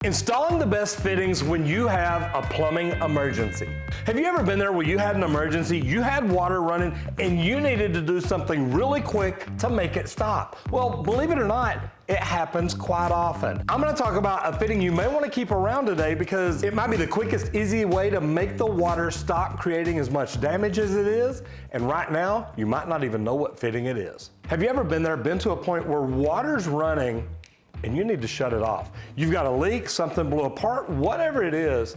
Installing the best fittings when you have a plumbing emergency. Have you ever been there where you had an emergency, you had water running, and you needed to do something really quick to make it stop? Well, believe it or not, it happens quite often. I'm gonna talk about a fitting you may wanna keep around today because it might be the quickest, easy way to make the water stop creating as much damage as it is, and right now, you might not even know what fitting it is. Have you ever been to a point where water's running and you need to shut it off? You've got a leak, something blew apart, whatever it is,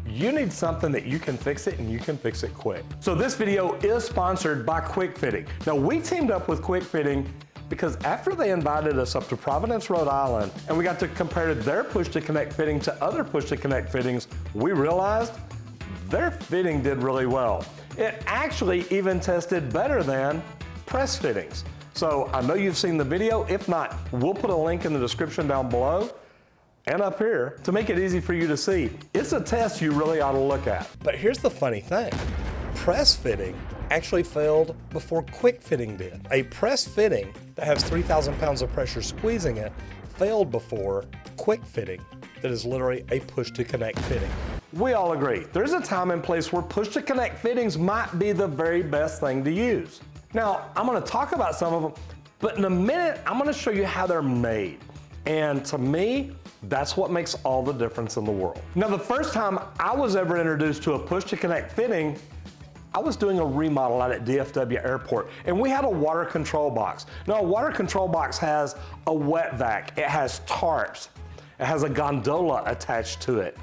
you need something that you can fix it and you can fix it quick. So this video is sponsored by QuickFitting. Now we teamed up with QuickFitting because after they invited us up to Providence, Rhode Island, and we got to compare their push-to-connect fitting to other push-to-connect fittings, we realized their fitting did really well. It actually even tested better than press fittings. So I know you've seen the video. If not, we'll put a link in the description down below and up here to make it easy for you to see. It's a test you really ought to look at. But here's the funny thing. Press fitting actually failed before QuickFitting did. A press fitting that has 3,000 pounds of pressure squeezing it failed before QuickFitting that is literally a push-to-connect fitting. We all agree, there's a time and place where push-to-connect fittings might be the very best thing to use. Now, I'm gonna talk about some of them, but in a minute, I'm gonna show you how they're made. And to me, that's what makes all the difference in the world. Now, the first time I was ever introduced to a push-to-connect fitting, I was doing a remodel out at DFW Airport, and we had a water control box. Now, a water control box has a wet vac, it has tarps, it has a gondola attached to it.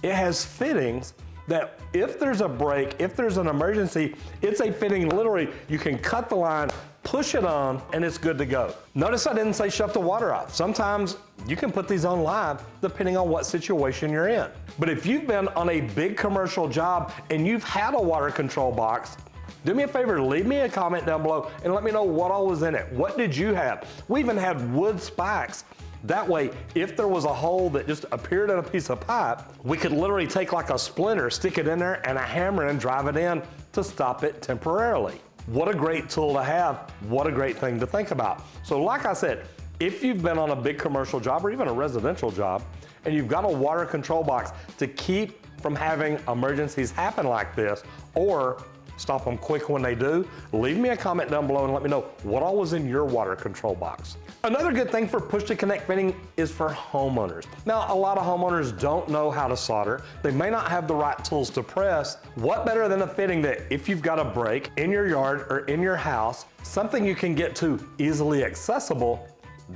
It has fittings that if there's a break, if there's an emergency, it's a fitting literally, you can cut the line, push it on, and it's good to go. Notice I didn't say shut the water off. Sometimes you can put these on live depending on what situation you're in. But if you've been on a big commercial job and you've had a water control box, do me a favor, leave me a comment down below and let me know what all was in it. What did you have? We even had wood spikes. That way, if there was a hole that just appeared in a piece of pipe, we could literally take like a splinter, stick it in there, and a hammer and drive it in to stop it temporarily. What a great tool to have. What a great thing to think about. So like I said, if you've been on a big commercial job or even a residential job, and you've got a water control box to keep from having emergencies happen like this, or stop them quick when they do, leave me a comment down below and let me know what all was in your water control box. Another good thing for push-to-connect fitting is for homeowners. Now, a lot of homeowners don't know how to solder. They may not have the right tools to press. What better than a fitting that if you've got a break in your yard or in your house, something you can get to easily accessible,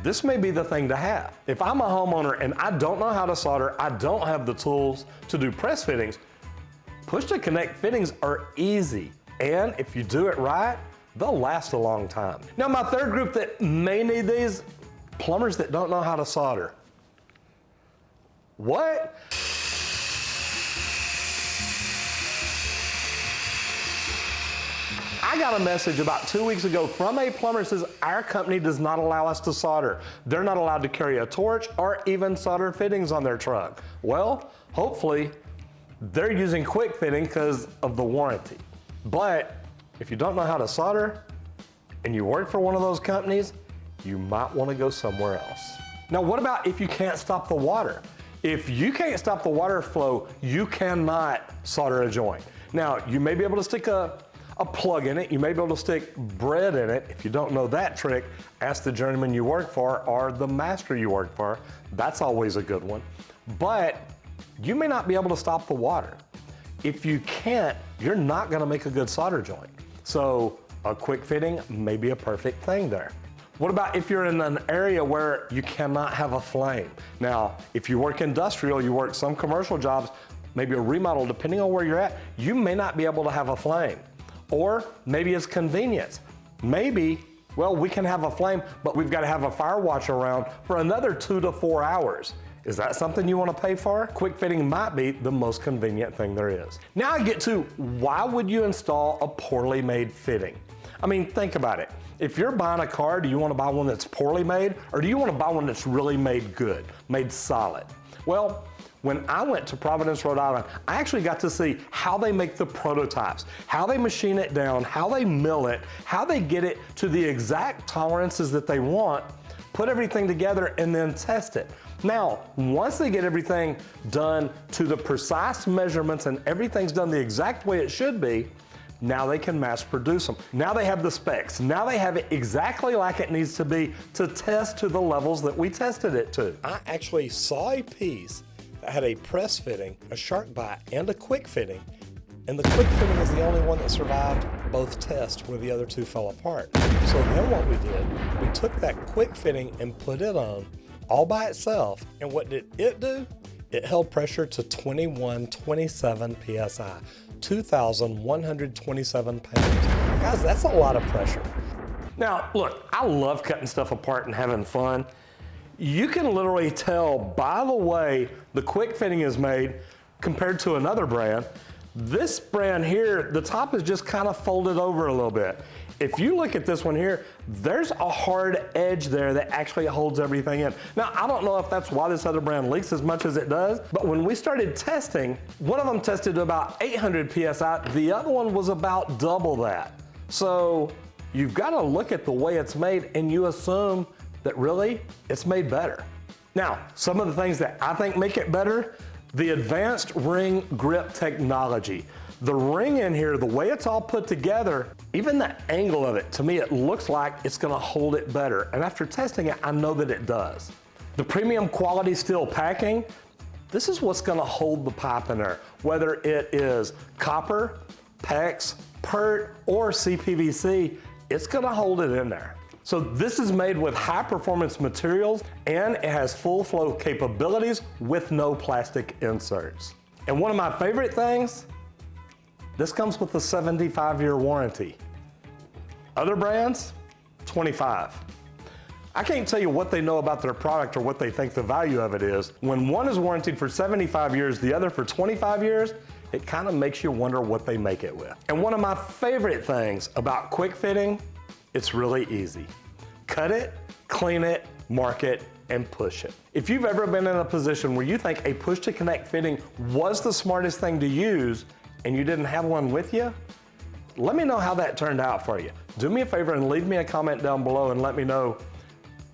this may be the thing to have. If I'm a homeowner and I don't know how to solder, I don't have the tools to do press fittings, push-to-connect fittings are easy, and if you do it right, they'll last a long time. Now, my third group that may need these, plumbers that don't know how to solder. What? I got a message about 2 weeks ago from a plumber that says our company does not allow us to solder. They're not allowed to carry a torch or even solder fittings on their truck. Well, hopefully, they're using QuickFitting because of the warranty. But if you don't know how to solder and you work for one of those companies, you might want to go somewhere else. Now, what about if you can't stop the water? If you can't stop the water flow, you cannot solder a joint. Now, you may be able to stick a plug in it. You may be able to stick bread in it. If you don't know that trick, ask the journeyman you work for or the master you work for. That's always a good one. But you may not be able to stop the water. If you can't, you're not gonna make a good solder joint. So a quick fitting may be a perfect thing there. What about if you're in an area where you cannot have a flame? Now, if you work industrial, you work some commercial jobs, maybe a remodel, depending on where you're at, you may not be able to have a flame. Or maybe it's convenience. Maybe, well, we can have a flame, but we've got to have a fire watch around for another 2 to 4 hours. Is that something you want to pay for? QuickFitting might be the most convenient thing there is. Now I get to why would you install a poorly made fitting? I mean, think about it. If you're buying a car, do you want to buy one that's poorly made or do you want to buy one that's really made good, made solid? Well, when I went to Providence, Rhode Island, I actually got to see how they make the prototypes, how they machine it down, how they mill it, how they get it to the exact tolerances that they want, put everything together and then test it. Now, once they get everything done to the precise measurements and everything's done the exact way it should be, now they can mass produce them. Now they have the specs. Now they have it exactly like it needs to be to test to the levels that we tested it to. I actually saw a piece that had a press fitting, a shark bite, and a quick fitting. And the quick fitting is the only one that survived both tests where the other two fell apart. So then what we did, we took that quick fitting and put it on all by itself. And what did it do? It held pressure to 2127 PSI, 2,127 pounds. Guys, that's a lot of pressure. Now, look, I love cutting stuff apart and having fun. You can literally tell by the way the quick fitting is made compared to another brand. This brand here, the top is just kind of folded over a little bit. If you look at this one here, there's a hard edge there that actually holds everything in. Now, I don't know if that's why this other brand leaks as much as it does, but when we started testing, one of them tested about 800 PSI, the other one was about double that. So you've got to look at the way it's made and you assume that really it's made better. Now, some of the things that I think make it better, the advanced ring grip technology. The ring in here, the way it's all put together, even the angle of it, to me it looks like it's gonna hold it better. And after testing it, I know that it does. The premium quality steel packing, this is what's gonna hold the pipe in there. Whether it is copper, PEX, PERT, or CPVC, it's gonna hold it in there. So this is made with high performance materials and it has full flow capabilities with no plastic inserts. And one of my favorite things, this comes with a 75-year warranty. Other brands, 25. I can't tell you what they know about their product or what they think the value of it is. When one is warranted for 75 years, the other for 25 years, it kind of makes you wonder what they make it with. And one of my favorite things about quick fitting, it's really easy. Cut it, clean it, mark it, and push it. If you've ever been in a position where you think a push to connect fitting was the smartest thing to use and you didn't have one with you, let me know how that turned out for you. Do me a favor and leave me a comment down below and let me know,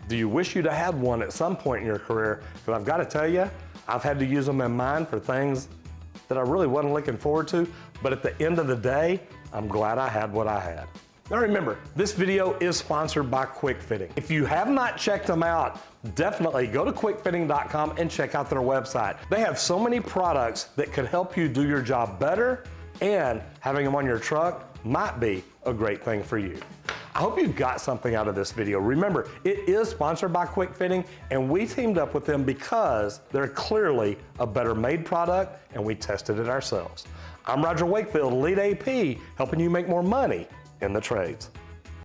do you wish you'd have had one at some point in your career? Because I've got to tell you, I've had to use them in mine for things that I really wasn't looking forward to, but at the end of the day, I'm glad I had what I had. Now remember, this video is sponsored by QuickFitting. If you have not checked them out, definitely go to QuickFitting.com and check out their website. They have so many products that could help you do your job better, and having them on your truck might be a great thing for you. I hope you got something out of this video. Remember, it is sponsored by QuickFitting, and we teamed up with them because they're clearly a better made product, and we tested it ourselves. I'm Roger Wakefield, Lead AP, helping you make more money in the trades.